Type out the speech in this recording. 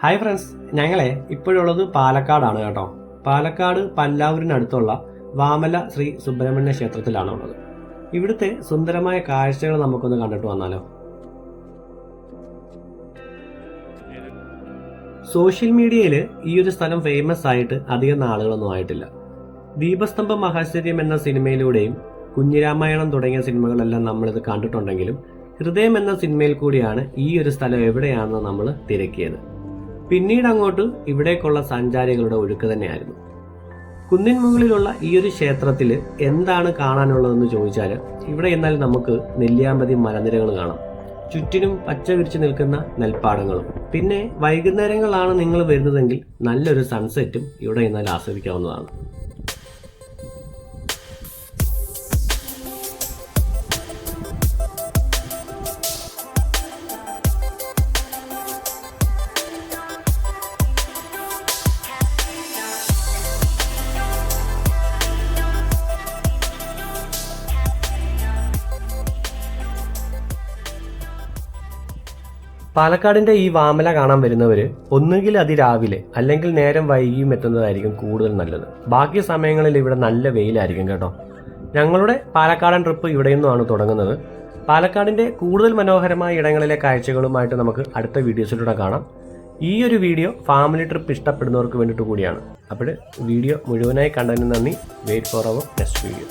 Hi friends, ഞങ്ങളെ ഇപ്പോഴുള്ളത് പാലക്കാടാണ് കേട്ടോ. പാലക്കാട് പല്ലാവൂരിനടുത്തുള്ള വാമല ശ്രീ സുബ്രഹ്മണ്യ ക്ഷേത്രത്തിലാണ് ഉള്ളത്. ഇവിടുത്തെ സുന്ദരമായ കാഴ്ചകൾ നമുക്കൊന്ന് കണ്ടിട്ട് വന്നാലോ. സോഷ്യൽ മീഡിയയിൽ ഈ ഒരു സ്ഥലം ഫേമസ് ആയിട്ട് അധികം നാളുകളൊന്നും ആയിട്ടില്ല. ദീപസ്തംഭ മഹാശ്ചര്യം എന്ന സിനിമയിലൂടെയും കുഞ്ഞിരാമായണം തുടങ്ങിയ സിനിമകളെല്ലാം നമ്മളിത് കണ്ടിട്ടുണ്ടെങ്കിലും ഹൃദയം എന്ന സിനിമയിൽ കൂടിയാണ് ഈ ഒരു സ്ഥലം എവിടെയാണെന്ന് നമ്മൾ തിരക്കിയത്. പിന്നീട് അങ്ങോട്ട് ഇവിടേക്കുള്ള സഞ്ചാരികളുടെ ഒഴുക്ക് തന്നെയായിരുന്നു. കുന്നിൻ മുകളിലുള്ള ഈ ഒരു ക്ഷേത്രത്തിൽ എന്താണ് കാണാനുള്ളതെന്ന് ചോദിച്ചാൽ ഇവിടെ എന്നാൽ നമുക്ക് നെല്ലിയാമ്പതി മലനിരകൾ കാണാം. ചുറ്റിനും പച്ച വിരിച്ചു നിൽക്കുന്ന നെൽപ്പാടങ്ങളും. പിന്നെ വൈകുന്നേരങ്ങളാണ് നിങ്ങൾ വരുന്നതെങ്കിൽ നല്ലൊരു സൺസെറ്റും ഇവിടെ എന്നാൽ ആസ്വദിക്കാവുന്നതാണ്. പാലക്കാടിന്റെ ഈ വാമല കാണാൻ വരുന്നവർ ഒന്നുകിൽ അതിരാവിലെ അല്ലെങ്കിൽ നേരം വൈകിയും എത്തുന്നതായിരിക്കും കൂടുതൽ നല്ലത്. ബാക്കി സമയങ്ങളിൽ ഇവിടെ നല്ല വെയിലായിരിക്കും കേട്ടോ. ഞങ്ങളുടെ പാലക്കാടൻ ട്രിപ്പ് ഇവിടെ നിന്നുമാണ് തുടങ്ങുന്നത്. പാലക്കാടിന്റെ കൂടുതൽ മനോഹരമായ ഇടങ്ങളിലെ കാഴ്ചകളുമായിട്ട് നമുക്ക് അടുത്ത വീഡിയോസിലൂടെ കാണാം. ഈ ഒരു വീഡിയോ ഫാമിലി ട്രിപ്പ് ഇഷ്ടപ്പെടുന്നവർക്ക് വേണ്ടിയിട്ട് കൂടിയാണ്. അപ്പോൾ വീഡിയോ മുഴുവനായി കണ്ടതിന് നന്ദി. Wait for our next video.